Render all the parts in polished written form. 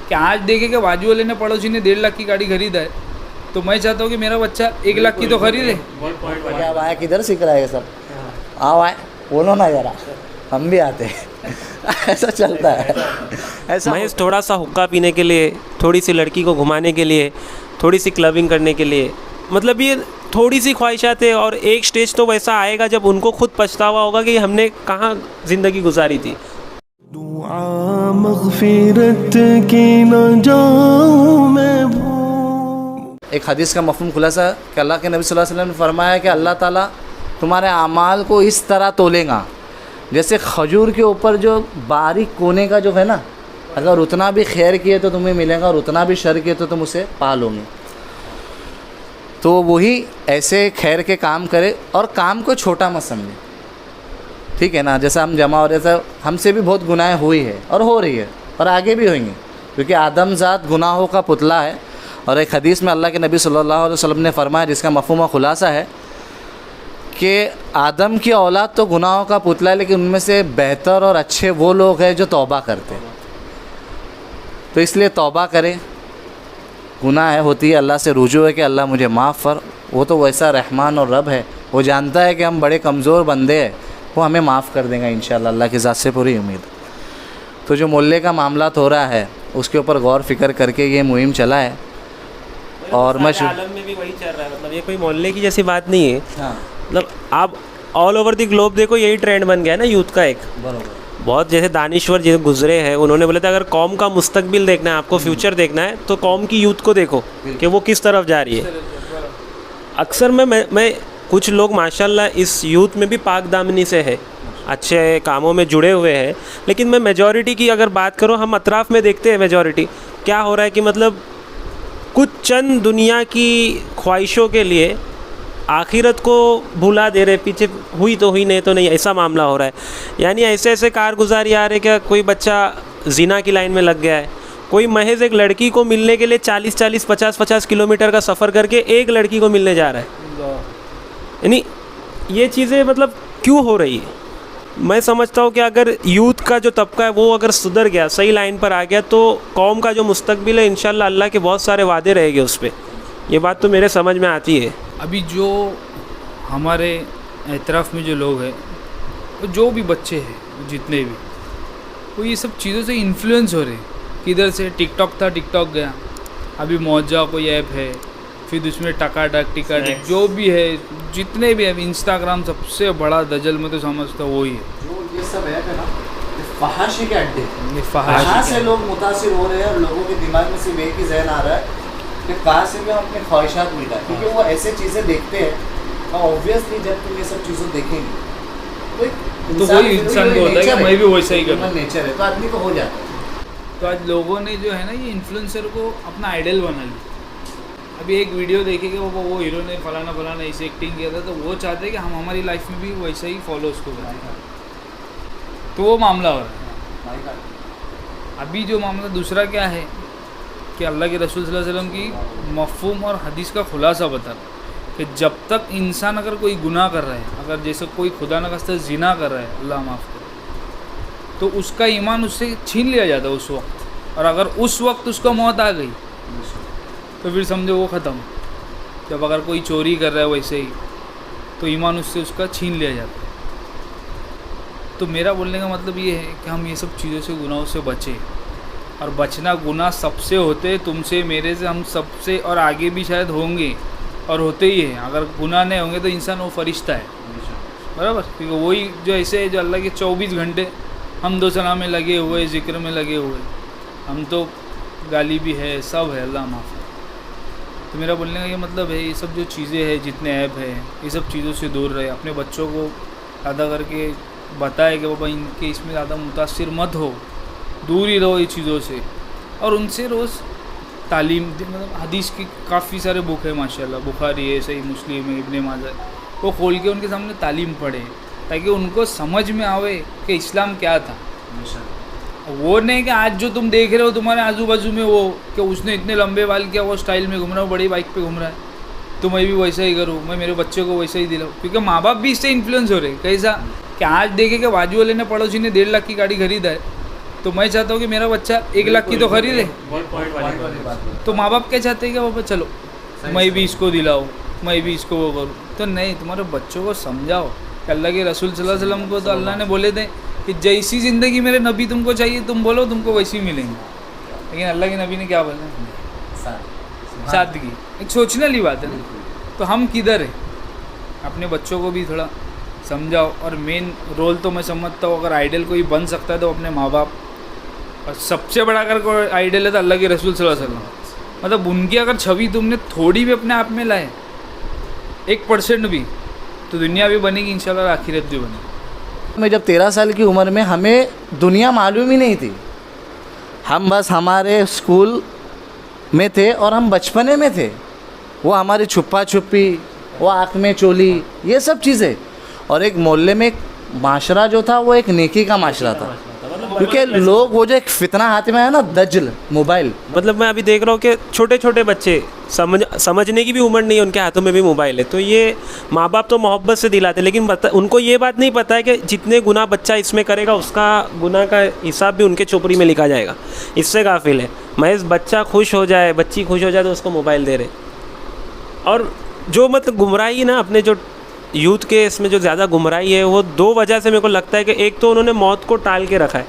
कि आज देखे कि बाजू वाले ने पड़ोसी ने 1.5 लाख की गाड़ी खरीदा है, तो मैं चाहता हूँ कि मेरा बच्चा 1 लाख की तो खरीदे। क्या आया, किधर सीख रहा है ये सब? आओ आए, बोलो ना जरा, हम भी आते हैं। ऐसा चलता है, ऐसा। महज थोड़ा सा हुक्का पीने के लिए, थोड़ी सी लड़की को घुमाने के लिए, थोड़ी सी क्लबिंग करने के लिए, मतलब ये थोड़ी सी ख्वाहिशात है। और एक स्टेज तो वैसा आएगा जब उनको खुद पछतावा होगा कि हमने कहाँ ज़िंदगी गुजारी थी। दुआ मग़फ़िरत की न जाऊँ मैं भूल। एक हदीस का मफ़हूम खुलासा कि अल्लाह के नबी सल्लल्लाहु अलैहि वसल्लम ने फरमाया कि अल्लाह ताला तुम्हारे अमाल को इस तरह तोलेगा जैसे खजूर के ऊपर जो बारीक कोने का जो है ना, अगर उतना भी खैर किए तो तुम्हें मिलेगा और उतना भी शर किए तो तुम उसे पा लोगे। तो वही ऐसे खैर के काम करे और काम को छोटा मत समझे, ठीक है ना। जैसा हम जमा हो रहे थे, हमसे भी बहुत गुनाह हुई है और हो रही है और आगे भी होंगे, क्योंकि आदमजात गुनाहों का पुतला है। और एक हदीस में अल्लाह के नबी सल्लल्लाहु अलैहि वसल्लम ने फरमाया, जिसका मफ़हूम खुलासा है कि आदम की औलाद तो गुनाहों का पुतला है, लेकिन उनमें से बेहतर और अच्छे वो लोग हैं जो तौबा करते हैं। तो इसलिए तौबा करें, गुनाह है होती है, अल्लाह से रुजू है कि अल्लाह मुझे माफ़ कर। वो तो वैसा रहमान और रब है, वो जानता है कि हम बड़े कमज़ोर बंदे हैं, वो हमें माफ़ कर देगा इंशाअल्लाह, अल्लाह की ज़ात से पूरी उम्मीद। तो जो मोहल्ले का मामला हो रहा है उसके ऊपर गौर फिक्र करके ये मुहिम चला है। और आलम में भी वही चल रहा है, मतलब ये कोई मोहल्ले की जैसी बात नहीं है। हाँ, मतलब आप ऑल ओवर द ग्लोब देखो, यही ट्रेंड बन गया है ना यूथ का एक। बराबर। बहुत जैसे दानिश्वर जो गुजरे हैं, उन्होंने बोला था अगर कौम का मुस्तकबिल देखना है, आपको फ्यूचर देखना है, तो कौम की यूथ को देखो कि वो किस तरफ जा रही है। अक्सर मैं कुछ लोग माशाल्लाह इस यूथ में भी पाक दामनी से है, अच्छे कामों में जुड़े हुए हैं, लेकिन मैं मेजॉरिटी की अगर बात करूँ, हम अतराफ़ में देखते हैं मेजॉरिटी क्या हो रहा है कि मतलब कुछ चंद दुनिया की ख्वाहिशों के लिए आखिरत को भुला दे रहे, पीछे हुई तो हुई, नहीं तो नहीं, ऐसा मामला हो रहा है। यानी ऐसे ऐसे कारगुजारी आ रहे, क्या कोई बच्चा ज़िना की लाइन में लग गया है, कोई महज एक लड़की को मिलने के लिए 40-40, 50-50 किलोमीटर का सफ़र करके एक लड़की को मिलने जा रहा है। यानी ये चीज़ें मतलब क्यों हो रही है? मैं समझता हूँ कि अगर यूथ का जो तबका है वो अगर सुधर गया, सही लाइन पर आ गया, तो कौम का जो मुस्तकबिल है इंशाल्लाह अल्लाह के बहुत सारे वादे रहेंगे उस पर। ये बात तो मेरे समझ में आती है। अभी जो हमारे एतराफ़ में जो लोग हैं, जो भी बच्चे हैं जितने भी, वो ये सब चीज़ों से इन्फ्लुएंस हो रहे हैं। किधर से टिकटॉक था, टिकटॉक गया, अभी मौजा कोई ऐप है, फिर उसमें टकाटक टिकाटक जो भी है, जितने भी है, इंस्टाग्राम सबसे बड़ा दजल में तो समझता वही है। जो ये सब है ना, ये फहाशी के अड्डे, ये फहाशी कहाँ से लोग मुतासिर हो रहे हैं और लोगों के दिमाग में सिर्फ एक ही जहन आ रहा है कि कहाँ से भी हम अपने ख्वाहिशात मिटाएं, क्योंकि वो ऐसे चीज़ें देखते हैं और ऑब्वियसली जब तुम ये सब चीज़ें देखेंगे तो वही इंसान को होता है कि मैं भी वैसा ही करूँ, नेचर है, तो आदमी को हो जाता है। तो आज लोगों ने जो है ना, ये इन्फ्लुएंसर को अपना आइडल बना लिया। अभी एक वीडियो देखेंगे, वो हीरो ने फलाना ऐसे एक्टिंग किया था, तो वो चाहते हैं कि हम हमारी लाइफ में भी वैसा ही फॉलो उसको करें, तो वो मामला हो रहा है। अभी जो मामला दूसरा क्या है कि अल्लाह के रसूल सल्लल्लाहु अलैहि वसल्लम की मफ़हूम और हदीस का खुलासा बता रहा है कि जब तक इंसान अगर कोई गुनाह कर रहा है, अगर जैसे कोई खुदा न खास्ता ज़िना कर रहा है, अल्लाह माफ़ करे, तो उसका ईमान उससे छीन लिया जाता है उस वक्त। और अगर उस वक्त उसको मौत आ गई तो फिर समझो वो ख़त्म। जब अगर कोई चोरी कर रहा है वैसे ही, तो ईमान उससे उसका छीन लिया जाता है। तो मेरा बोलने का मतलब ये है कि हम ये सब चीज़ों से, गुनाहों से बचें। और बचना गुनाह सबसे होते, तुमसे मेरे से, हम सबसे, और आगे भी शायद होंगे और होते ही हैं। अगर गुनाह नहीं होंगे तो इंसान वो फरिश्ता है, बराबर। क्योंकि वही जो ऐसे है जो अल्लाह के 24 घंटे हम दो सलाम में लगे हुए, ज़िक्र में लगे हुए, हम तो गाली भी है, सब है, अल्लाह माफ़। तो मेरा बोलने का ये मतलब है, ये सब जो चीज़ें हैं, जितने ऐप हैं, ये सब चीज़ों से दूर रहे। अपने बच्चों को अदा करके बताए कि बाबा इनके इसमें ज़्यादा मुतासिर मत हो, दूर ही रहो ये चीज़ों से। और उनसे रोज़ तालीम, मतलब हदीस की काफ़ी सारे बुक है माशाल्लाह, बुखारी है, सही मुस्लिम है, इब्ने माजा, वो खोल के उनके सामने तालीम पढ़े, ताकि उनको समझ में आवे कि इस्लाम क्या था। वो नहीं कि आज जो तुम देख रहे हो तुम्हारे आजू बाजू में, वो कि उसने इतने लंबे बाल किया, वो स्टाइल में घूम रहा हो, बड़ी बाइक पे घूम रहा है, तो मैं भी वैसा ही करूँ, मैं मेरे बच्चे को वैसा ही दिलाऊँ। क्योंकि माँ बाप भी इससे इन्फ्लुएंस हो रहे हैं। कैसा कि आज देखे कि बाजू वाले ने, पड़ोसी ने 1.5 लाख की गाड़ी खरीदा है, तो मैं चाहता हूँ कि मेरा बच्चा 1 लाख की तो खरीदे, तो माँ बाप क्या चाहते हैं कि बाबा चलो मैं भी इसको दिलाऊँ, मैं भी इसको वो करूँ। तो नहीं, तुम्हारे बच्चों को समझाओ कि अल्लाह के रसूल सल्लल्लाहु अलैहि वसल्लम को तो अल्लाह ने बोले थे कि जैसी ज़िंदगी मेरे नबी तुमको चाहिए तुम बोलो तुमको वैसी मिलेंगी, लेकिन अल्लाह के नबी ने क्या बोला? सादगी। एक सोचने वाली बात है ना। तो हम किधर है? अपने बच्चों को भी थोड़ा समझाओ। और मेन रोल तो मैं समझता हूँ अगर आइडल कोई बन सकता है तो अपने माँ बाप, और सबसे बड़ा अगर कोई आइडल है तो अल्लाह के रसूल सल्लल्लाहु अलैहि वसल्लम। मतलब उनकी अगर छवि तुमने थोड़ी भी अपने आप में लाए 1% भी, तो दुनिया भी बनेगी इंशाल्लाह, और आखिरत भी बनेगी। मैं जब 13 साल की उम्र में हमें दुनिया मालूम ही नहीं थी, हम बस हमारे स्कूल में थे और हम बचपने में थे, वो हमारी छुपा छुपी, वो आँख में चोली, ये सब चीज़ें। और एक मोहल्ले में एक माशरा जो था वो एक नेकी का माशरा था, क्योंकि लोग वो जो एक फितना हाथ में है ना, दज्जल मोबाइल, मतलब मैं अभी देख रहा हूँ कि छोटे छोटे बच्चे समझने की भी उम्र नहीं है, उनके हाथों में भी मोबाइल है। तो ये माँ बाप तो मोहब्बत से दिलाते, लेकिन उनको ये बात नहीं पता है कि जितने गुनाह बच्चा इसमें करेगा उसका गुनाह का हिसाब भी उनके चोपड़ी में लिखा जाएगा। इससे गाफिल है। महज बच्चा खुश हो जाए, बच्ची खुश हो जाए तो उसको मोबाइल दे रहे। और जो मतलब गुमराही ना अपने जो यूथ के इसमें जो ज़्यादा गुमराही है वो 2 वजह से मेरे को लगता है कि एक तो उन्होंने मौत को टाल के रखा है,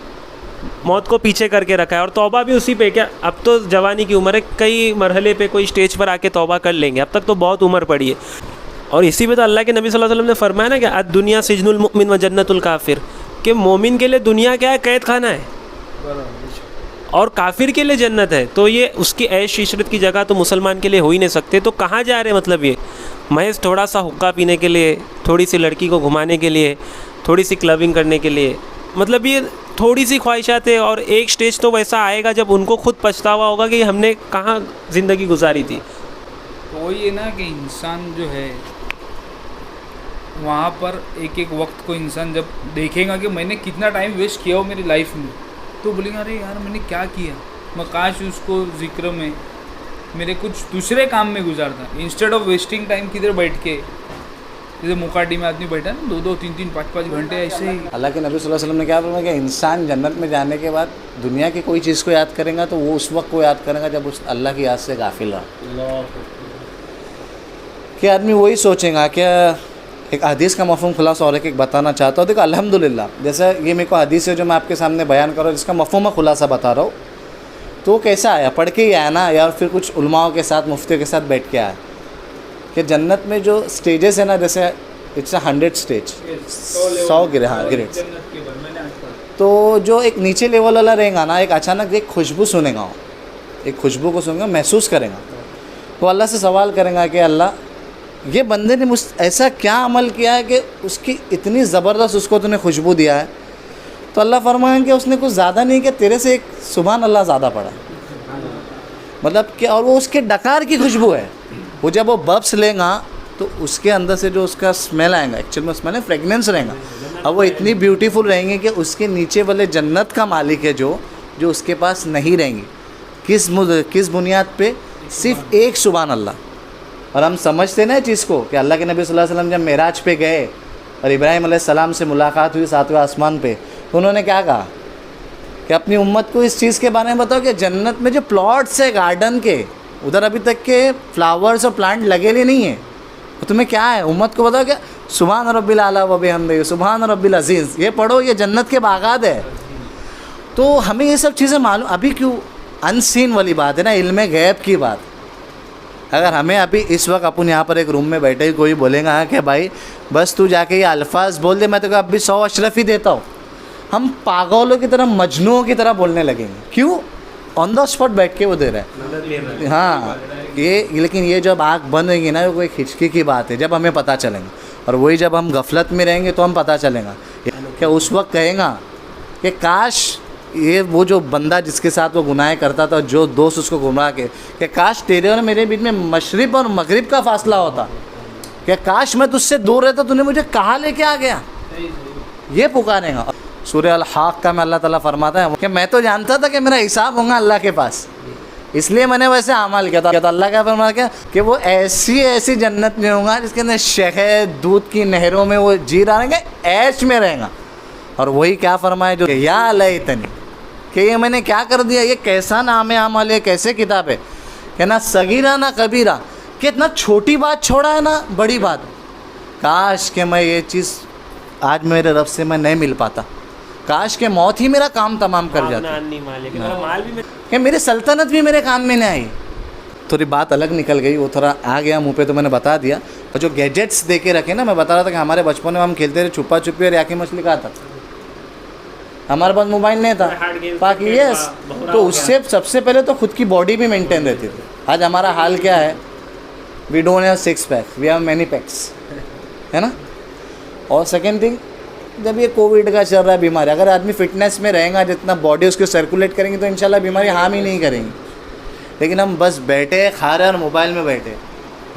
मौत को पीछे करके रखा है, और तौबा भी उसी पे। क्या अब तो जवानी की उम्र है, कई मरहले पे कोई स्टेज पर आके तौबा कर लेंगे, अब तक तो बहुत उम्र पड़ी है। और इसी पे तो अल्लाह के नबी सल्लल्लाहु अलैहि वसल्लम ने फरमाया ना कि अद दुनिया सिजनुल मुमिन व जन्नतुल काफिर, कि मोमिन के लिए दुनिया क्या है? कैद खाना है, और काफिर के लिए जन्नत है। तो ये उसकी ऐश इशरत की जगह तो मुसलमान के लिए हो ही नहीं सकते। तो कहाँ जा रहे हैं? मतलब ये महज थोड़ा सा हुक्का पीने के लिए, थोड़ी सी लड़की को घुमाने के लिए, थोड़ी सी क्लबिंग करने के लिए, मतलब ये थोड़ी सी ख्वाहिशात है। और एक स्टेज तो वैसा आएगा जब उनको खुद पछतावा होगा कि हमने कहाँ ज़िंदगी गुजारी थी। तो वही है ना कि इंसान जो है वहाँ पर एक एक वक्त को इंसान जब देखेगा कि मैंने कितना टाइम वेस्ट किया हो मेरी लाइफ में, तो बोलेंगे अरे यार मैंने क्या किया, मैं काश उसको जिक्र में मेरे कुछ दूसरे काम में गुजारता, इंस्टेड ऑफ वेस्टिंग टाइम किधर बैठ के, जैसे मुकाटी में आदमी बैठा ना 2-2, 3-3, 5-5 घंटे ऐसे ही। अल्लाह के नबी सल्लल्लाहु अलैहि वसल्लम ने क्या बोला कि इंसान जन्नत में जाने के बाद दुनिया की कोई चीज़ को याद करेगा तो वो उस वक्त को याद करेगा जब उस अल्लाह की याद से गाफिल रहा। कि आदमी वही सोचेगा कि एक हदीस का मफ़हूम खुलासा और एक बताना चाहता हूँ। देखो अल्हम्दुलिल्लाह, जैसे ये मेरे को हदीस है जो मैं आपके सामने बयान कर रहा हूँ, जिसका मफ़हूम खुलासा बता रहा हूँ, तो कैसा आया? पढ़ के ही आया ना, या फिर कुछ उलमाओं के साथ, मुफ्तियों के साथ बैठ के आया कि जन्नत में जो स्टेजेस है ना, जैसे इट्स 100 स्टेज, 100 ग्रेड्स। तो जो एक नीचे लेवल वाला रहेगा ना, एक अचानक एक खुशबू सुनेगा, एक खुशबू को सुनेगा, महसूस करेगा, वो अल्लाह से सवाल करेगा कि अल्लाह ये बंदे ने मुझ ऐसा क्या अमल किया है कि उसकी इतनी ज़बरदस्त उसको तूने खुशबू दिया है। तो अल्लाह फरमाएंगे कि उसने कुछ ज़्यादा नहीं किया, तेरे से एक सुभान अल्लाह ज़्यादा पड़ा, मतलब कि, और वो उसके डकार की खुशबू है। वो जब वो बब्स लेगा तो उसके अंदर से जो उसका स्मेल आएगा, एक्चुअल में स्मेल है, फ्रेगनेंस रहेगा, अब वो इतनी ब्यूटीफुल रहेंगे कि उसके नीचे वाले जन्नत का मालिक है जो उसके पास नहीं रहेंगी। किस बुनियाद पे? सिर्फ एक सुभान अल्लाह। और हम समझते ना चीज़ को कि अल्लाह के नबी सल्लल्लाहु अलैहि वसल्लम जब मेराज पे गए और इब्राहिम अलैहिस्सलाम से मुलाकात हुई 7वें आसमान पे, तो उन्होंने क्या कहा कि अपनी उम्मत को इस चीज़ के बारे में बताओ कि जन्नत में जो प्लॉट्स है गार्डन के, उधर अभी तक के फ्लावर्स और प्लांट लगे नहीं हैं, तो तुम्हें क्या है? उम्मत को बताओ कि सुभान रब्बिल आला व बिहम्दिही सुभान रब्बिल अज़ीज़, ये पढ़ो, ये जन्नत के बागात है। तो हमें ये सब चीज़ें मालूम, अभी क्यों अनसीन वाली बात है ना, इल्म गैब की बात। अगर हमें अभी इस वक्त अपन यहाँ पर एक रूम में बैठे कोई बोलेगा हाँ कि भाई बस तू जाके ये अल्फाज बोल दे, मैं तो अभी 100 अशरफ ही देता हूँ, हम पागलों की तरह, मजनुओं की तरह बोलने लगेंगे। क्यों? ऑन द स्पॉट बैठ के वो दे रहा है। हाँ, ये लेकिन ये जब आँख बंद होगी ना, कोई खिचकी की बात है, जब हमें पता चलेगा। और वही जब हम गफलत में रहेंगे तो हम पता चलेगा। क्या उस वक्त कहेगा कि काश ये वो जो बंदा जिसके साथ वो गुनाह करता था, जो दोस्त उसको गुमराह के, कि काश तेरे और मेरे बीच में मशरिक़ और मगरिब का फ़ासला होता, कि काश मैं तुझसे दूर रहता, तूने मुझे कहाँ लेके आ गया, ये पुकारेगा। सूरह अल-हाक़ का में अल्लाह ताला फरमाता है कि मैं तो जानता था कि मेरा हिसाब होगा अल्लाह के पास, इसलिए मैंने वैसे अमल किया था। अल्लाह का फरमाया क्या कि वो ऐसी जन्नत में होगा जिसके अंदर शहद दूध की नहरों में वो जी रहेंगे, ऐश में रहेगा। और वही क्या फरमाए जो या लैतनी, कि ये मैंने क्या कर दिया, ये कैसा नाम है अमल है, कैसे किताब है। कहना सगीरा ना कबीरा, कि इतना छोटी बात छोड़ा है ना बड़ी बात। काश कि मैं ये चीज़ आज मेरे रब से मैं नहीं मिल पाता, काश के मौत ही मेरा काम तमाम कर जाती, कि मेरी सल्तनत भी मेरे काम में नहीं आई। थोड़ी बात अलग निकल गई, वो थोड़ा आ गया मुंह पे तो मैंने बता दिया। और जो गैजेट्स दे के रखे ना, मैं बता रहा था कि हमारे बचपन में हम खेलते रहे छुपा छुपी और याकी मछली का था, हमारे पास मोबाइल नहीं था बाकी यस, तो उससे सबसे पहले तो खुद की बॉडी भी मेंटेन रहती थी। आज हमारा हाल क्या है, we don't have 6 packs, we have many packs, है ना। और सेकेंड थिंग, जब ये कोविड का चल रहा है बीमारी, अगर आदमी फिटनेस में रहेगा, जितना बॉडी उसको सर्कुलेट करेंगे तो इंशाल्लाह बीमारी हार्म ही नहीं करेंगी। लेकिन हम बस बैठे खा रहे और मोबाइल में बैठे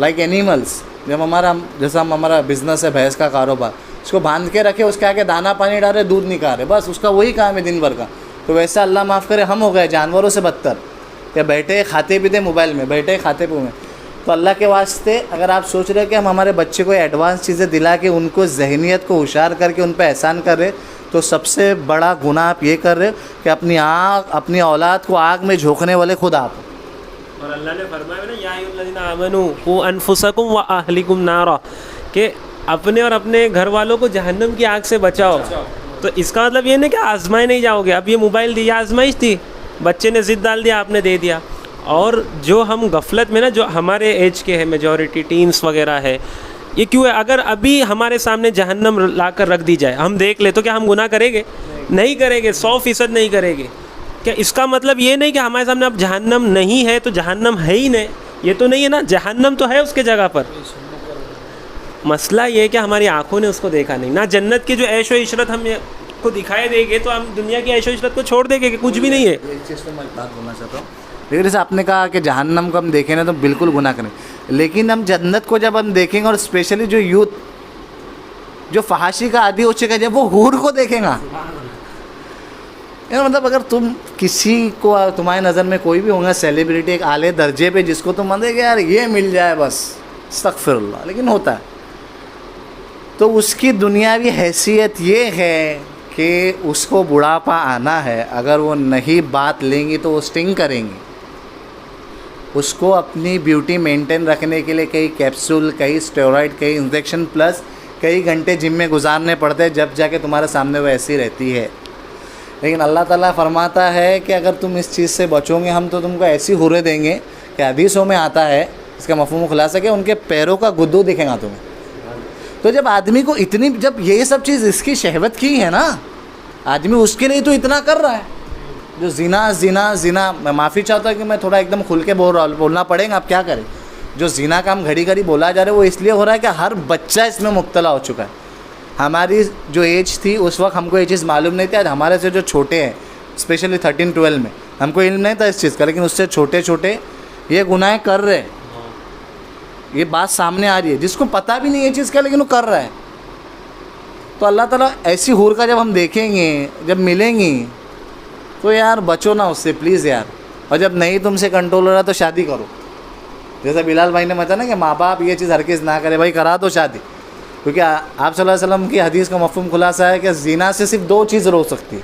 लाइक एनिमल्स। जब हमारा बिज़नेस है भैंस का कारोबार, उसको बांध के रखे, उसके आगे दाना पानी डाले, दूध निकाले, बस उसका वही काम है दिन भर का। तो वैसा अल्लाह माफ़ करे हम हो गए जानवरों से बदतर, या बैठे खाते पीते मोबाइल में, बैठे खाते पीते में। तो अल्लाह के वास्ते अगर आप सोच रहे हैं कि हम हमारे बच्चे को एडवांस चीज़ें दिला के उनको जहनीत को होशियार करके उन पर एहसान कर रहे, तो सबसे बड़ा गुनाह आप ये कर रहे हो कि अपनी औलाद को आग में झोंकने वाले खुद आप। और अल्लाह ने फरमाया ना, या अय्युहल्लज़ीना आमनू क़ू अनफुसकुम व अहलिकुम नारा, कि अपने और अपने घर वालों को जहन्नम की आग से बचाओ। तो इसका मतलब ये नहीं कि आजमाए नहीं जाओगे। अब ये मोबाइल दी, आजमाइश थी, बच्चे ने ज़िद डाल दिया, आपने दे दिया। और जो हम गफलत में ना, जो हमारे एज के हैं मेजॉरिटी टीन्स वगैरह है, ये क्यों है? अगर अभी हमारे सामने जहन्नम ला कर रख दी जाए, हम देख ले, तो क्या हम गुनाह करेंगे? नहीं करेंगे, 100% नहीं करेंगे। क्या इसका मतलब ये नहीं कि हमारे सामने अब जहन्नम नहीं है तो जहन्नम है ही नहीं? ये तो नहीं है ना, जहन्नम तो है उसके जगह पर। मसला ये है कि हमारी आंखों ने उसको देखा नहीं ना। जन्नत की जो ऐशो इशरत हम को दिखाई देंगे तो हम दुनिया की ऐशो इशरत को छोड़ देंगे कि कुछ भी नहीं है। एक चीज़ तो मैं बात बोलना चाहता हूँ, लेकिन जैसे आपने कहा कि जहन्नम को हम देखें ना तो बिल्कुल गुनाह करें, लेकिन हम जन्नत को जब हम देखेंगे, और स्पेशली जो यूथ जो फहाशी का आदी हो चुका है, जब वो हूर को देखेगा, यार मतलब अगर तुम किसी को, तुम्हारी नज़र में कोई भी होगा सेलिब्रिटी एक आले दर्जे पे, जिसको तुम मानते यार ये मिल जाए बस, अस्तगफिरुल्लाह, लेकिन होता है, तो उसकी दुनियावी हैसियत ये है कि उसको बुढ़ापा आना है, अगर वो नहीं बात लेंगी तो वो स्टिंग करेंगी। उसको अपनी ब्यूटी मेंटेन रखने के लिए कई कैप्सूल, कई स्टेरॉइड, कई इंजेक्शन, प्लस कई घंटे जिम में गुजारने पड़ते हैं, जब जाके तुम्हारे सामने वो ऐसी रहती है। लेकिन अल्लाह ताला फरमाता है कि अगर तुम इस चीज़ से बचोगे, हम तो तुमको ऐसी हुरे देंगे कि हदीसों में आता है, इसका मफ़हूम खुलासा कि उनके पैरों का गुद्दू दिखेगा तुम्हें। तो जब आदमी को इतनी, जब ये सब चीज़ इसकी शहवत की है ना, आदमी उसके लिए तो इतना कर रहा है। जो ज़िना, मैं माफ़ी चाहता हूँ कि मैं थोड़ा एकदम खुल के बोलना पड़ेगा, अब क्या करें। जो ज़िना का हम घड़ी घड़ी बोला जा रहा है वो इसलिए हो रहा है कि हर बच्चा इसमें मुब्तला हो चुका है। हमारी जो एज थी उस वक्त हमको ये चीज़ मालूम नहीं थी। आज हमारे से जो छोटे हैं, स्पेशली 13-12 में, हमको इल्म नहीं था इस चीज़ का, लेकिन उससे छोटे छोटे ये गुनाह कर रहे हैं। ये बात सामने आ रही है, जिसको पता भी नहीं है चीज़ का, लेकिन वो कर रहा है। तो अल्लाह ताला ऐसी हूर का जब हम देखेंगे, जब मिलेंगी, तो यार बचो ना उससे प्लीज़ यार। और जब नहीं तुमसे कंट्रोल हो रहा तो शादी करो। जैसा बिलाल भाई ने बताया ना कि माँ बाप ये चीज़ हर किस ना करे, भाई करा दो शादी, क्योंकि आप सल्लल्लाहु अलैहि वसल्लम की हदीस का मफ़हूम खुलासा है कि ज़िना से सिर्फ 2 चीज़ रोक सकती है।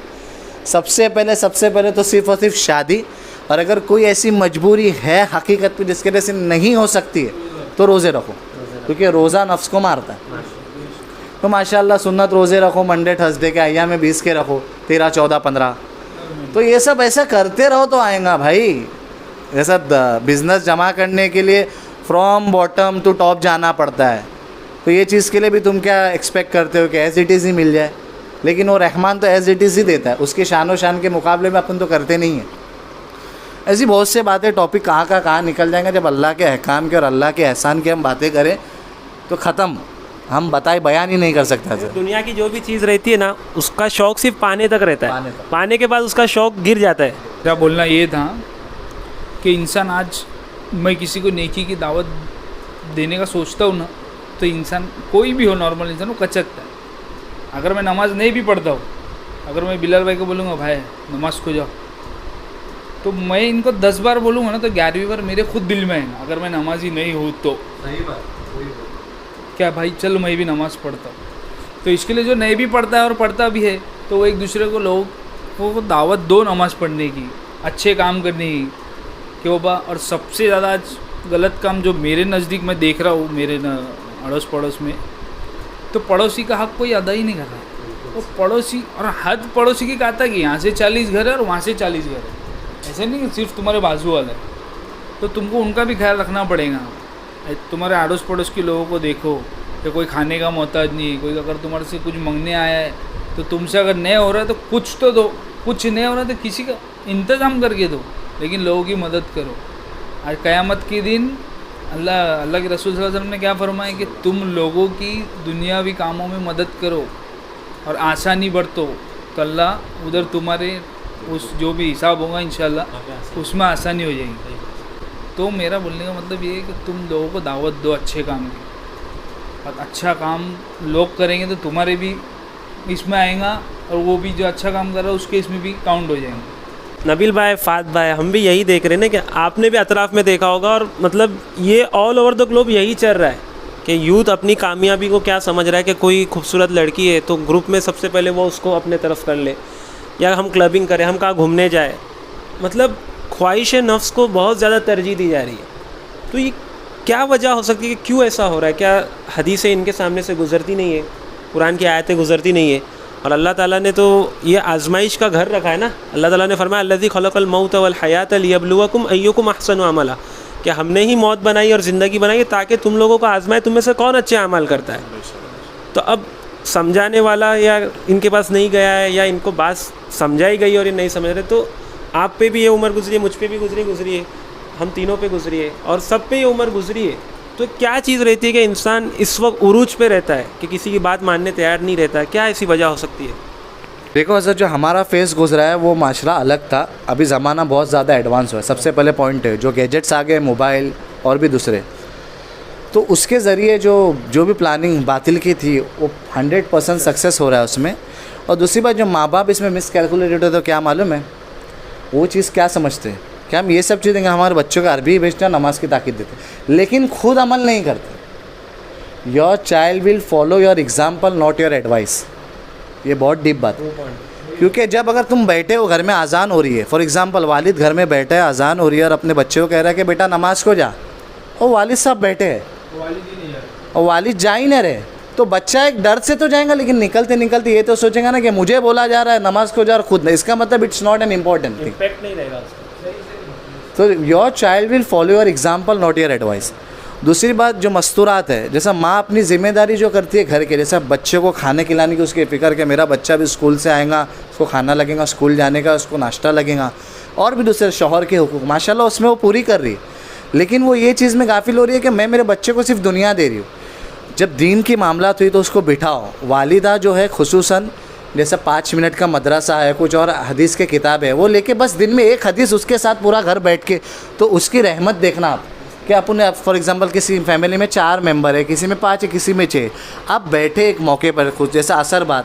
सबसे पहले तो सिर्फ़ और सिर्फ शादी, और अगर कोई ऐसी मजबूरी है हकीकत में जिसके वजह से नहीं हो सकती है तो रोज़े रखो, क्योंकि रोज़ा नफ्स को मारता है। तो माशाल्लाह सुन्नत रोज़े रखो, मंडे थर्सडे के अय्याम में 20 के रखो, 13, 14, 15, तो ये सब ऐसा करते रहो तो आएगा भाई। जैसा बिज़नेस जमा करने के लिए फ्रॉम बॉटम टू टॉप जाना पड़ता है, तो ये चीज़ के लिए भी तुम क्या एक्सपेक्ट करते हो कि एज़ इट इज़ ही मिल जाए? लेकिन वो रहमान तो एज़ इट इज़ ही देता है, उसके शान शान के मुकाबले में अपन तो करते नहीं हैं। ऐसी बहुत से बातें, टॉपिक कहाँ का कहाँ निकल जाएंगे। जब अल्लाह के अहकाम के और अल्लाह के एहसान की हम बातें करें तो ख़त्म, हम बताए बयान ही नहीं कर सकते। दुनिया की जो भी चीज़ रहती है ना, उसका शौक़ सिर्फ पाने तक रहता है, पाने के बाद उसका शौक़ गिर जाता है। क्या बोलना ये था कि इंसान, आज मैं किसी को नेकी की दावत देने का सोचता हूँ ना, तो इंसान कोई भी हो, नॉर्मल इंसान, वो कचकता है। अगर मैं नमाज़ नहीं भी पढ़ता हूँ, अगर मैं बिलाल भाई को बोलूँगा भाई नमाज़ को जाओ, तो मैं इनको 10 बार बोलूँगा ना तो 11वीं बार मेरे खुद दिल में है, अगर मैं नमाज़ी नहीं हूँ तो सही बात, क्या भाई चल मैं भी नमाज़ पढ़ता हूँ। तो इसके लिए जो नहीं भी पढ़ता है और पढ़ता भी है, तो वो एक दूसरे को लोग लोगों को दावत दो नमाज़ पढ़ने की, अच्छे काम करने की, कि बाबा। और सबसे ज़्यादा आज गलत काम जो मेरे नज़दीक मैं देख रहा हूँ, मेरे अड़ोस पड़ोस में, तो पड़ोसी का हक़ कोई अदा ही नहीं कर रहा है। वो पड़ोसी, और हद पड़ोसी की कहता है कि यहाँ से 40 घर है और वहाँ से 40 घर है। ऐसे नहीं कि सिर्फ तुम्हारे बाजू वाला है, तो तुमको उनका भी ख्याल रखना पड़ेगा। तुम्हारे अड़ोस पड़ोस के लोगों को देखो कि कोई खाने का मोहताज नहीं है, कोई अगर तुम्हारे से कुछ मांगने आया है तो तुमसे अगर नहीं हो रहा है तो कुछ तो दो, कुछ नहीं हो रहा है तो किसी का इंतज़ाम करके दो, लेकिन लोगों की मदद करो। आज क़यामत के दिन अल्लाह के रसूल सल्लल्लाहु अलैहि वसल्लम ने क्या फरमाया कि तुम लोगों की दुनियावी कामों में मदद करो और आसानी बरतो, तो अल्लाह उधर तुम्हारे उस जो भी हिसाब होगा इंशाल्लाह उसमें आसानी हो जाएगी। तो मेरा बोलने का मतलब ये है कि तुम लोगों को दावत दो अच्छे काम की, और अच्छा काम लोग करेंगे तो तुम्हारे भी इसमें आएगा, और वो भी जो अच्छा काम कर रहा है उसके इसमें भी काउंट हो जाएंगे। नबील भाई, फात भाई, हम भी यही देख रहे हैं ना कि आपने भी अतराफ़ में देखा होगा, और मतलब ये ऑल ओवर द ग्लोब यही चल रहा है कि यूथ अपनी कामयाबी को क्या समझ रहा है कि कोई खूबसूरत लड़की है तो ग्रुप में सबसे पहले वो उसको अपने तरफ कर ले, या हम क्लबिंग करें, हम कहाँ घूमने जाए, मतलब ख्वाहिश नफ्स को बहुत ज़्यादा तरजीह दी जा रही है। तो ये क्या वजह हो सकती है कि क्यों ऐसा हो रहा है? क्या हदीसें इनके सामने से गुज़रती नहीं है, कुरान की आयतें गुज़रती नहीं है? और अल्लाह ताला ने तो ये आजमाइश का घर रखा है ना। अल्लाह ताला ने फरमाया अल्लज़ी खलक़ल मौत वल हयात लियब्लुवकुम अय्युकुम अहसनु अमला, कि हमने ही मौत बनाई और ज़िंदगी बनाई ताकि तुम लोगों को आजमाए तुम में से कौन अच्छे अमल करता है। तो अब समझाने वाला या इनके पास नहीं गया है, या इनको बात समझाई गई और ये नहीं समझ रहे, तो आप पे भी ये उम्र गुजरी है, मुझ पे भी गुजरी है, हम तीनों पे गुजरी है, और सब पे ये उम्र गुजरी है। तो क्या चीज़ रहती है कि इंसान इस वक्त उरूज पे रहता है कि किसी की बात मानने तैयार नहीं रहता है? क्या ऐसी वजह हो सकती है? देखो हज़रत, जो हमारा फेस गुजरा है वो माशरा अलग था, अभी ज़माना बहुत ज़्यादा एडवांस हुआ है। सबसे पहले पॉइंट है जो गैजेट्स आ गए, मोबाइल और भी दूसरे, तो उसके ज़रिए जो भी प्लानिंग बातिल की थी वो 100% सक्सेस हो रहा है उसमें। और दूसरी बात, जो माँ बाप इसमें मिस कैलकुलेटेड होते, तो क्या मालूम है वो चीज़ क्या समझते हैं कि हम ये सब चीज़ें हमारे बच्चों को अरबी भेजते हैं, नमाज़ की ताकीद देते हैं, लेकिन खुद अमल नहीं करते। Your child will follow your example not your advice. ये बहुत डीप बात है, क्योंकि जब अगर तुम बैठे हो, घर में अजान हो रही है, फॉर एग्जांपल वालिद घर में बैठा है, अजान हो रही है, और अपने बच्चे को कह रहा है कि बेटा नमाज को जा, और वालिद साहब बैठे हैं और वालिद जा ही नहीं रहे, तो बच्चा एक डर से तो जाएगा, लेकिन निकलते निकलते ये तो सोचेगा ना कि मुझे बोला जा रहा है नमाज को जा, और खुद नहीं। इसका मतलब it's not an important thing. Impact नहीं रहेगा उसका। तो your child will follow your example not your advice. दूसरी बात, जो मस्तूरात है, जैसा माँ अपनी ज़िम्मेदारी जो करती है घर के, जैसा बच्चे को खाने खिलाने की उसकी फ़िक्र कि मेरा बच्चा भी स्कूल से आएगा, उसको खाना लगेगा, स्कूल जाने का उसको नाश्ता लगेगा, और भी दूसरे शौहर के हुकूक माशाल्लाह उसमें वो पूरी कर रही है। लेकिन वो ये चीज़ में गाफिल हो रही है कि मैं मेरे बच्चे को सिर्फ दुनिया दे रही हूँ। जब दीन की मामलात हुई तो उसको बिठाओ। वालिदा जो है खुसूसन, जैसा 5 मिनट का मदरसा है, कुछ और हदीस के किताब है, वो लेके बस दिन में एक हदीस उसके साथ पूरा घर बैठ के, तो उसकी रहमत देखना आप कि अपन फॉर एग्जांपल किसी फैमिली में 4 मेंबर है, किसी में 5 है, किसी में 6, आप बैठे एक मौके पर, कुछ जैसा असर बाद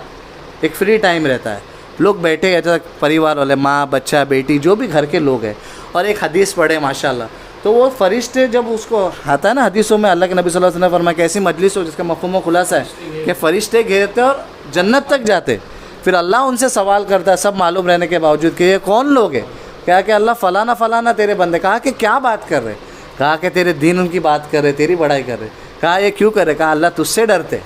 एक फ्री टाइम रहता है, लोग बैठे ऐसा परिवार वाले, माँ बच्चा बेटी जो भी घर के लोग हैं, और एक हदीस पढ़े माशाल्लाह, तो वो फरिश्ते जब उसको आता है ना हदीसों में, अल्लाह के नबी सल्लल्लाहु अलैहि वसल्लम ने फरमाया कि ऐसी मजलिस हो जिसका मफ़हूम खुलासा है कि फरिश्ते घेरते और जन्नत तक जाते। फिर अल्लाह उनसे सवाल करता है, सब मालूम रहने के बावजूद कि ये कौन लोग हैं? क्या कि अल्लाह फ़लाना फ़लाना तेरे बंदे। कहा कि क्या बात कर रहे? कहा कि तेरे दीन उनकी बात कर रहे, तेरी बड़ाई कर रहे। कहा ये क्यों कर रहे? कहा अल्लाह तुझसे डरते।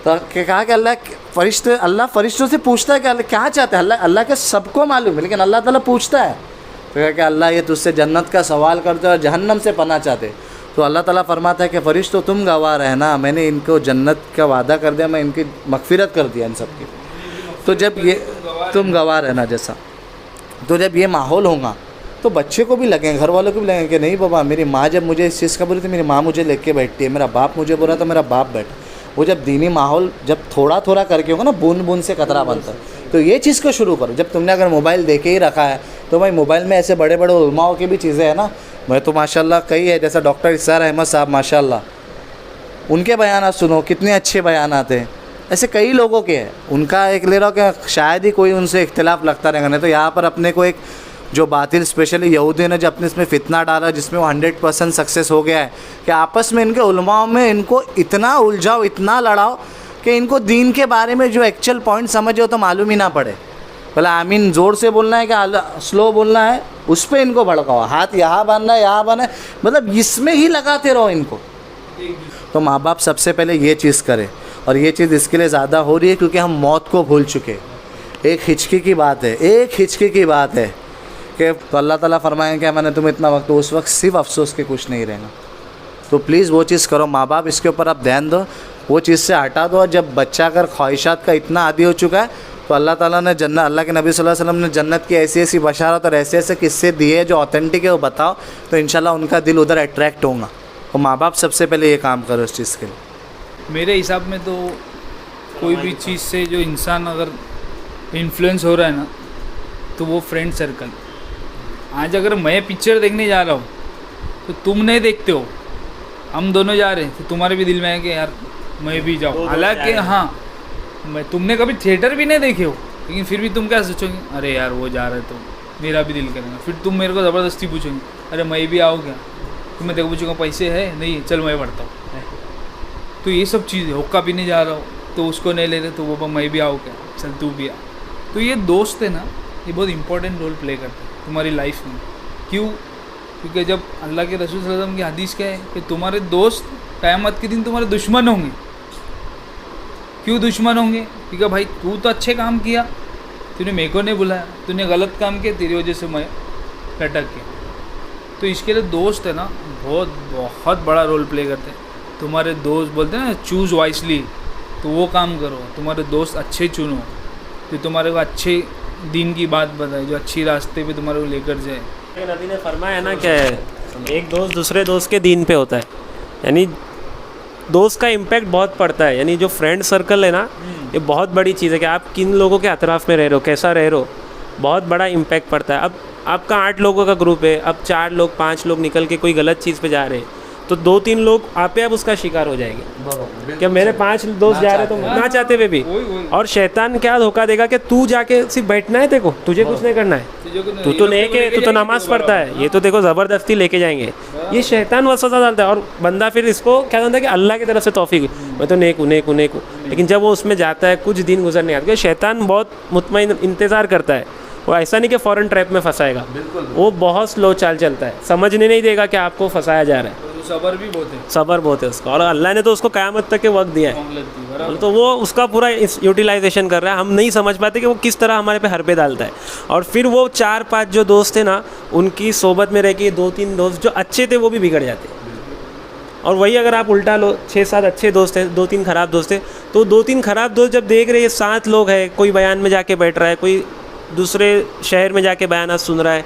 तो कहा कि अल्लाह फरिश्तों से पूछता है कि अल्लाह क्या चाहते हैं? अल्लाह के सबको मालूम है, लेकिन अल्लाह ताला पूछता है। तो कहा कि अल्लाह ये तुझसे जन्नत का सवाल करते और जहन्नम से पनाह चाहते। तो अल्लाह ताला फरमाता है कि फरिश्तों तुम गवाह रहना, मैंने इनको जन्नत का वादा कर दिया, मैं इनकी मगफिरत कर दिया इन सब की। तो जब ये तुम गवाह रहना जैसा, तो जब ये माहौल होगा तो बच्चे को भी लगेंगे, घर वालों को भी लगेंगे कि नहीं बाबा, मेरी माँ जब मुझे इस चीज़ का बोली थी, मेरी माँ मुझे लेके बैठती है, मेरा बाप मुझे बोला तो मेरा बाप बैठा। वो जब दीनी माहौल जब थोड़ा थोड़ा करके होगा ना, बूंद बूंद से कतरा बनता है, तो ये चीज़ को शुरू करो। जब तुमने अगर मोबाइल देके ही रखा है तो भाई मोबाइल में ऐसे बड़े बड़े उलमाओं की भी चीज़ें हैं ना, मैं तो माशाल्लाह कई है, जैसा डॉक्टर इसार अहमद साहब माशाल्लाह, उनके बयान सुनो, कितने अच्छे बयान आते हैं। ऐसे कई लोगों के हैं, उनका एक ले रहा हूँ कि शायद ही कोई उनसे इख्तिलाफ़ लगता रहेगा। नहीं तो यहाँ पर अपने को एक जो बातिल स्पेशली यहूदी ने जो अपने इसमें फितना डाला, जिसमें वो 100% सक्सेस हो गया है कि आपस में इनके उलमाओं में इनको इतना उलझाओ, इतना लड़ाओ कि इनको दीन के बारे में जो एक्चुअल पॉइंट समझे हो तो मालूम ही ना पड़े। बोला आमीन ज़ोर से बोलना है कि स्लो बोलना है, उस पर इनको भड़काओ, हाथ यहाँ बांधना है यहाँ बांधना है, मतलब इसमें ही लगाते रहो इनको। तो माँ बाप सबसे पहले ये चीज़ करें, और ये चीज़ इसके लिए ज़्यादा हो रही है क्योंकि हम मौत को भूल चुके। एक हिचकी की बात है, एक हिचकी की बात है कि तो अल्लाह ताला फरमाएं कि मैंने तुम्हें इतना वक्त, तो उस वक्त सिर्फ अफसोस के कुछ नहीं रहेगा। तो प्लीज़ वो चीज़ करो माँ बाप, इसके ऊपर आप ध्यान दो, वो चीज़ से हटा दो। और जब बच्चा अगर ख्वाहिशात का इतना आदी हो चुका है तो अल्लाह ताला ने जन्नत, अल्लाह के नबी सल्लल्लाहु अलैहि वसल्लम ने जन्नत की ऐसी ऐसी बशारत और ऐसे ऐसे किस्से दिए जो ऑथेंटिक है, वो बताओ, तो इंशाल्लाह उनका दिल उधर अट्रैक्ट होगा। तो माँ बाप सबसे पहले ये काम करो इस चीज़ के लिए। मेरे हिसाब में तो कोई भी चीज़ से जो इंसान अगर इन्फ्लुएंस हो रहा है ना, तो वो फ्रेंड सर्कल। आज अगर मैं पिक्चर देखने जा रहा हूँ तो तुम नहीं देखते हो, हम दोनों जा रहे हैं, तो तुम्हारे भी दिल में है कि यार मैं भी जाऊँ। हालांकि हाँ, तुमने कभी थिएटर भी नहीं देखे हो, लेकिन फिर भी तुम क्या सोचोगे, अरे यार वो जा रहे तो मेरा भी दिल करेगा। फिर तुम मेरे को ज़बरदस्ती पूछोगे, अरे मैं भी आओ क्या? तो मैं देखो पूछूँगा पैसे है नहीं, चल मैं बढ़ता हूँ। तो ये सब चीज़ें, हुक्का पीने जा रहा हो तो उसको नहीं ले रहे, तो वो मैं भी आओ क्या, चल तू भी आ। तो ये दोस्त है ना, ये बहुत इंपॉर्टेंट रोल प्ले करते हैं तुम्हारी लाइफ में। क्यों? क्योंकि जब अल्लाह के रसूल सल्लल्लाहु अलैहि वसल्लम की हदीस क्या है कि तुम्हारे दोस्त क़यामत के दिन तुम्हारे दुश्मन होंगे। क्यों दुश्मन होंगे? क्योंकि भाई तू तो अच्छे काम किया, तूने मेरे को नहीं बुलाया, तूने गलत काम किया, तेरी वजह से मैं लटक गया। तो इसके लिए दोस्त है ना बहुत बड़ा रोल प्ले करते हैं। तुम्हारे दोस्त बोलते हैं ना चूज़ वाइसली, तो वो काम करो, तुम्हारे दोस्त अच्छे चुनो जो तुम्हारे को अच्छे दिन की बात बताए, जो अच्छी रास्ते पे तुम्हारे को लेकर जाए। नबी ने फरमाया ना क्या है, एक दोस्त दूसरे दोस्त के दीन पे होता है, यानी दोस्त का इम्पैक्ट बहुत पड़ता है। यानी जो फ्रेंड सर्कल है ना, ये बहुत बड़ी चीज़ है कि आप किन लोगों के अतराफ़ में रह रहे हो, कैसा रह रहे हो, बहुत बड़ा इम्पैक्ट पड़ता है। अब आपका 8 लोगों का ग्रुप है, अब 4 लोग 5 लोग निकल के कोई गलत चीज़ पे जा रहे हैं, तो 2-3 लोग आप उसका शिकार हो जाएंगे। क्या मेरे 5 दोस्त जा रहे हैं तो ना चाहते हुए भी, और शैतान क्या धोखा देगा कि तू जाके सिर्फ बैठना है, देखो तुझे कुछ नहीं करना है, तू तो नेक है, तू तो नमाज़ पढ़ता है, ये तो देखो ज़बरदस्ती लेके जाएंगे। ये शैतान वसवसा डालता है, और बंदा फिर इसको क्या जानता है कि अल्लाह की तरफ से तौफीक, मैं तो नेक हूँ। लेकिन जब वो उसमें जाता है, कुछ दिन गुजरने आते हैं, शैतान बहुत मुतमईन इंतज़ार करता है। वो ऐसा नहीं कि फ़ौरन ट्रैप में फंसाएगा, वो बहुत स्लो चाल चलता है, समझने नहीं देगा कि आपको फंसाया जा रहा है। सबर भी बहुत है, सबर बहुत है उसका, और अल्लाह ने तो उसको क़यामत तक के वक्त दिया है, तो वो उसका पूरा यूटिलाइजेशन कर रहा है। हम नहीं समझ पाते कि वो किस तरह हमारे पे हरबे डालता है। और फिर वो 4-5 जो दोस्त थे ना, उनकी सोबत में रह के 2-3 दोस्त जो अच्छे थे वो भी बिगड़ जाते। और वही अगर आप उल्टा लो, 6-7 अच्छे दोस्त हैं, 2-3 ख़राब दोस्त हैं, तो 2-3 ख़राब दोस्त जब देख रहे हैं 7 लोग हैं, कोई बयान में जाके बैठ रहा है, कोई दूसरे शहर में जाके बयान सुन रहा है,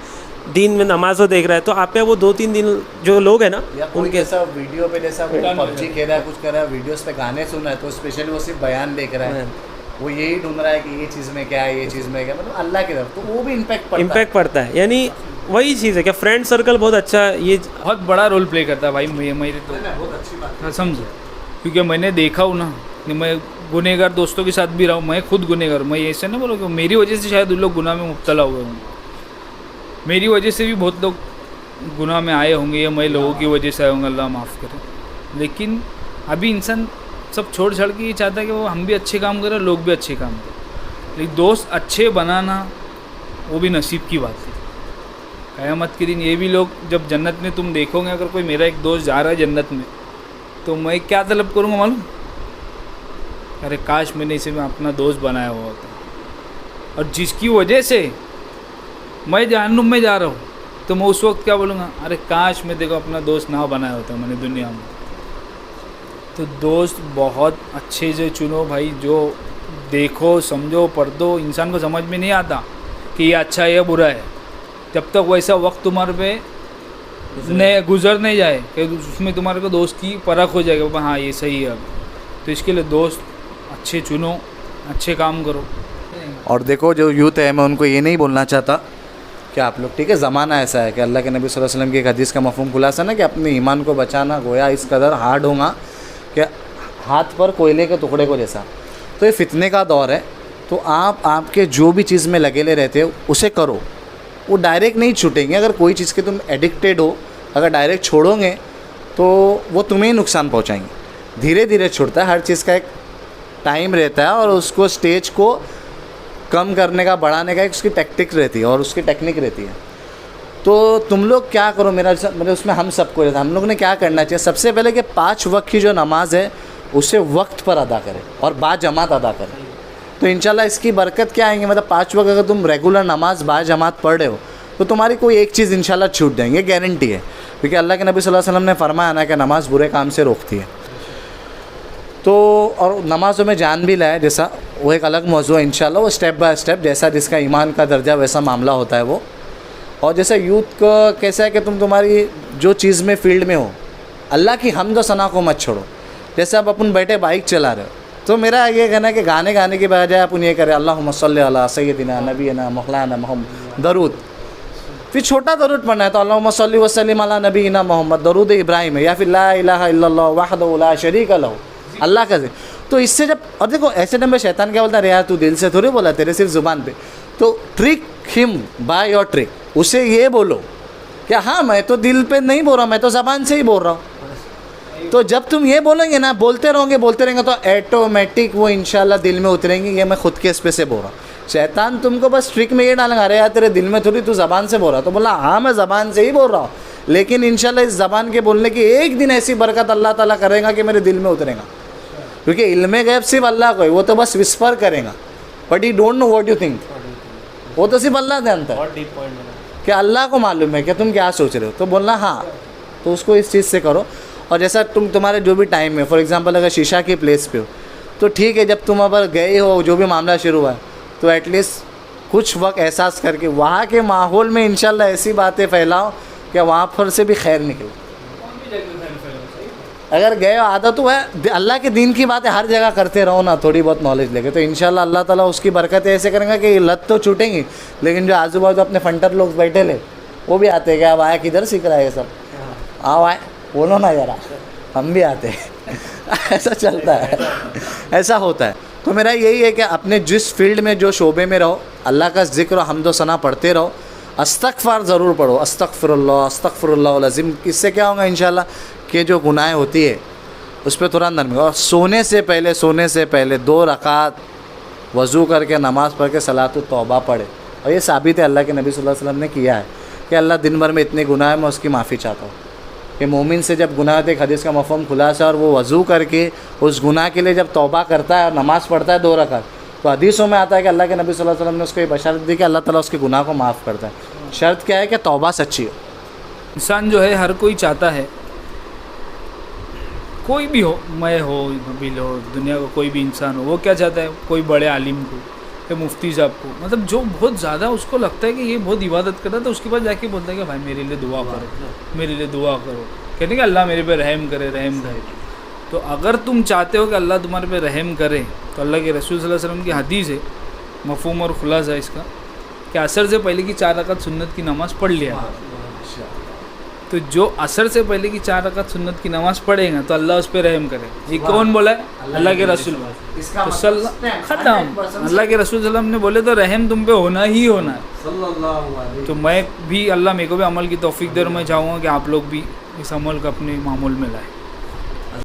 दिन में नमाज़ों देख रहा है, तो आप पे वो 2-3 दिन जो लोग हैं ना, उनके ऐसा वीडियो पे जैसा पबजी खेल रहा है, कुछ कर रहा है, वीडियोस पे गाने सुन रहा है, तो स्पेशली वो सिर्फ बयान देख रहा है, वो यही ढूंढ रहा है कि ये चीज़ में क्या है, ये चीज़ में क्या, मतलब अल्लाह की तरफ, तो वो भी इम्पैक्ट पड़ता है। यानी वही चीज़ है कि फ्रेंड सर्कल बहुत अच्छा, ये बहुत बड़ा रोल प्ले करता है भाई। मेरे तो बहुत अच्छी बात हाँ समझो, क्योंकि मैंने देखा हूँ ना कि मैं गुनहगार दोस्तों के साथ भी रहा हूँ, मैं खुद गुनहगार, मैं ऐसे नहीं बोलूँ कि मेरी वजह से शायद उन लोग गुनाह में मुब्तला हुए होंगे, मेरी वजह से भी बहुत लोग गुनाह में आए होंगे, या मैं लोगों की वजह से आए होंगे, अल्लाह माफ़ करे। लेकिन अभी इंसान सब छोड़ छाड़ के ये चाहता है कि वो हम भी अच्छे काम करें, लोग भी अच्छे काम करें। लेकिन दोस्त अच्छे बनाना वो भी नसीब की बात है। क़यामत के दिन ये भी लोग जब जन्नत में तुम देखोगे, अगर कोई मेरा एक दोस्त जा रहा है जन्नत में, तो मैं क्या तलब करूँगा मालूम? अरे काश मैंने इसे में अपना दोस्त बनाया हुआ होता। और जिसकी वजह से मैं जहन्नुम में जा रहा हूँ, तो मैं उस वक्त क्या बोलूँगा? अरे काश मैं देखो अपना दोस्त ना बनाया होता मैंने दुनिया में। तो दोस्त बहुत अच्छे से चुनो भाई, जो देखो समझो पढ़ दो। इंसान को समझ में नहीं आता कि ये अच्छा है या बुरा है, जब तक वैसा वक्त तुम्हारे पे नहीं गुजर नहीं जाए कि उसमें तुम्हारे को दोस्त की परख हो जाएगा, हाँ ये सही है। अब तो इसके लिए दोस्त अच्छे चुनो, अच्छे काम करो। और देखो जो यूथ है, मैं उनको ये नहीं बोलना चाहता कि आप लोग, ठीक है ज़माना ऐसा है कि अल्लाह के नबी सल्लल्लाहु अलैहि वसल्लम की एक हदीस का मफ़हूम खुलासा ना कि अपने ईमान को बचाना गोया इस कदर हार्ड होगा कि हाथ पर कोयले के टुकड़े को जैसा। तो ये फितने का दौर है, तो आप आपके जो भी चीज़ में लगेले रहते हो उसे करो, वो डायरेक्ट नहीं छूटेंगे। अगर कोई चीज़ के तुम एडिक्टेड हो, अगर डायरेक्ट छोड़ोगे तो वो तुम्हें ही नुकसान पहुँचाएंगे। धीरे धीरे छूटता है, हर चीज़ का एक टाइम रहता है, और उसको स्टेज को कम करने का, बढ़ाने का एक उसकी टैक्टिक रहती है और उसकी टेक्निक रहती है। तो तुम लोग क्या करो, मेरे उसमें हम सबको रहता है, हम लोग ने क्या करना चाहिए, सबसे पहले कि 5 वक्त की जो नमाज है उसे वक्त पर अदा करें और बाजमात अदा करें। तो इंशाल्लाह इसकी बरकत क्या आएंगे, मतलब 5 वक्त अगर तुम रेगुलर नमाज बाजमात पढ़ रहे हो तो तुम्हारी कोई एक चीज़ इंशाल्लाह छूट जाएंगे, गारंटी है। क्योंकि अल्लाह के नबी सल्लल्लाहु अलैहि वसल्लम ने फरमाया ना कि नमाज बुरे काम से रोकती है। तो और नमाज़ों में जान भी लाए, जैसा वो एक अलग मौजू है इंशाल्लाह, वो स्टेप बाय स्टेप, जैसा जिसका ईमान का दर्जा वैसा मामला होता है वो। और जैसे यूथ का कैसा है कि तुम्हारी जो चीज़ में फील्ड में हो, अल्लाह की हम्द व सना को मत छोड़ो। जैसे अब अपन बैठे बाइक चला रहे हो, तो मेरा ये कहना है कि गाने के बजाय अपन ये करें अल्लाहुम्मा सल्ली अला सय्यदिना नबीना मौलाना मोहम्मद, दरूद, फिर छोटा दरूद पढ़ना है तो अल्लाहुम्मा सल्ली व सल्लिम अला नबीना मोहम्मद, दरूद इब्राहिम है, या फिर ला इलाहा इल्लल्लाह वहदहु ला शरीका लहू, अल्लाह का। तो इससे जब, और देखो ऐसे टाइम में शैतान क्या बोलता है, यार तू दिल से थोड़ी बोला, तेरे सिर्फ ज़ुबान पे। तो trick him by your trick, उसे ये बोलो कि हाँ मैं तो दिल पे नहीं बोल रहा, मैं तो ज़बान से ही बोल रहा हूँ। तो जब तुम ये बोलोगे ना, बोलते रहेंगे तो ऐटोमेटिक वो इंशाल्लाह दिल में उतरेंगे। ये मैं खुद के इस पे से बोल रहा हूँ। शैतान तुमको बस ट्रिक में ये डालेंगे, अरे यार तेरे दिल में थोड़ी, तू ज़बान से बोल रहा, तो बोला हाँ मैं ज़बान से ही बोल रहा हूँ, लेकिन इंशाल्लाह इस ज़बान के बोलने की एक दिन ऐसी बरकत अल्लाह ताला करेगा कि मेरे दिल में उतरेगा। क्योंकि इल्मे गैब सिर्फ अल्लाह को है, वो तो बस विस्पर करेगा, but he don't know what you think, वो तो सिर्फ अल्लाह जानता है कि अल्लाह को मालूम है कि तुम क्या सोच रहे हो। तो बोलना हाँ, तो उसको इस चीज़ से करो। और जैसा तुम्हारे जो भी टाइम में, फॉर एग्जांपल अगर शीशा की प्लेस पे हो तो ठीक है, जब तुम अगर गए हो, जो भी मामला शुरू हुआ है, तो एटलीस्ट कुछ वक्त एहसास करके वहाँ के माहौल में इंशाल्लाह ऐसी बातें फैलाओ कि वहाँ पर से भी खैर निकले। अगर गए हो, आदत तो है अल्लाह के दीन की बातें हर जगह करते रहो ना, थोड़ी बहुत नॉलेज लेके, तो इंशाल्लाह अल्लाह ताला उसकी बरकत ऐसे करेंगे कि लत तो छूटेंगी, लेकिन जो आजू बाजू अपने फंटर लोग बैठे ले वो भी आते हैं कि अब आया किधर सीख रहा है ये सब, आओ आए बोलो ना ज़रा, हम भी आते हैं। ऐसा चलता है, ऐसा होता है। तो मेरा यही है कि अपने जिस फील्ड में, जो शोबे में रहो, अल्लाह का ज़िक्र और हम्द व सना पढ़ते रहो। अस्तग़फ़ार ज़रूर पढ़ो, अस्तग़फ़िरुल्लाह अस्तग़फ़िरुल्लाह अज़ीम। इससे क्या होगा इंशाल्लाह कि जो गुनाह होती है उस पर थोड़ा नरमी। और सोने से पहले 2 रकात वज़ू करके नमाज़ पढ़ के सलातुत तौबा पढ़े। और ये साबित है, अल्लाह के नबी सल्लल्लाहु अलैहि वसल्लम ने किया है कि अल्लाह दिन भर में इतने गुनाह है, मैं उसकी माफ़ी चाहता हूँ। कि मोमिन से जब गुनाह होते, एक हदीस का मफ़हूम खुलासा, और वो वज़ू करके उस गुनाह के लिए जब तौबा करता है और नमाज़ पढ़ता है 2 रकात, तो हदीसों में आता है कि अल्लाह के नबी सल्लल्लाहु अलैहि वसल्लम ने उसको ये बशारत दी कि अल्लाह ताला उसके गुनाह को माफ़ करता है। शर्त क्या है कि तौबा सच्ची हो। इंसान जो है हर कोई चाहता है, कोई भी हो, मैं हो, नबील हो, दुनिया का कोई भी इंसान हो, वो क्या चाहता है, कोई बड़े आलिम को या मुफ्ती साहब को, मतलब जो बहुत ज़्यादा उसको लगता है कि ये बहुत इबादत करता है, तो उसके पास जाके बोलता है कि भाई मेरे लिए दुआ करो, मेरे लिए दुआ करो, कहते हैं कि अल्लाह मेरे पे रहम करे, रहम करे। तो अगर तुम चाहते हो कि अल्लाह तुम्हारे पे रहम करे, तो अल्लाह के रसूल सल्लल्लाहु अलैहि वसल्लम की हदीस है, मफ़हूम और खुलासा इसका, कि असर से पहले की 4 रकात सुन्नत की नमाज़ पढ़ लिया। तो जो असर से पहले की 4 रकात सुन्नत की नमाज़ पढ़ेगा तो अल्लाह उस पर रहम करे। ये कौन बोला है? अल्लाह के रसूल। तो ख़त्म, अल्लाह के रसूल सल्लल्लाहु ने बोले तो रहम तुम पे होना ही होना है। तो मैं भी, अल्लाह मेरे को भी अमल की तौफीक दे, और मैं चाहूँगा कि आप लोग भी इस अमल को अपने मामूल में लाएँ।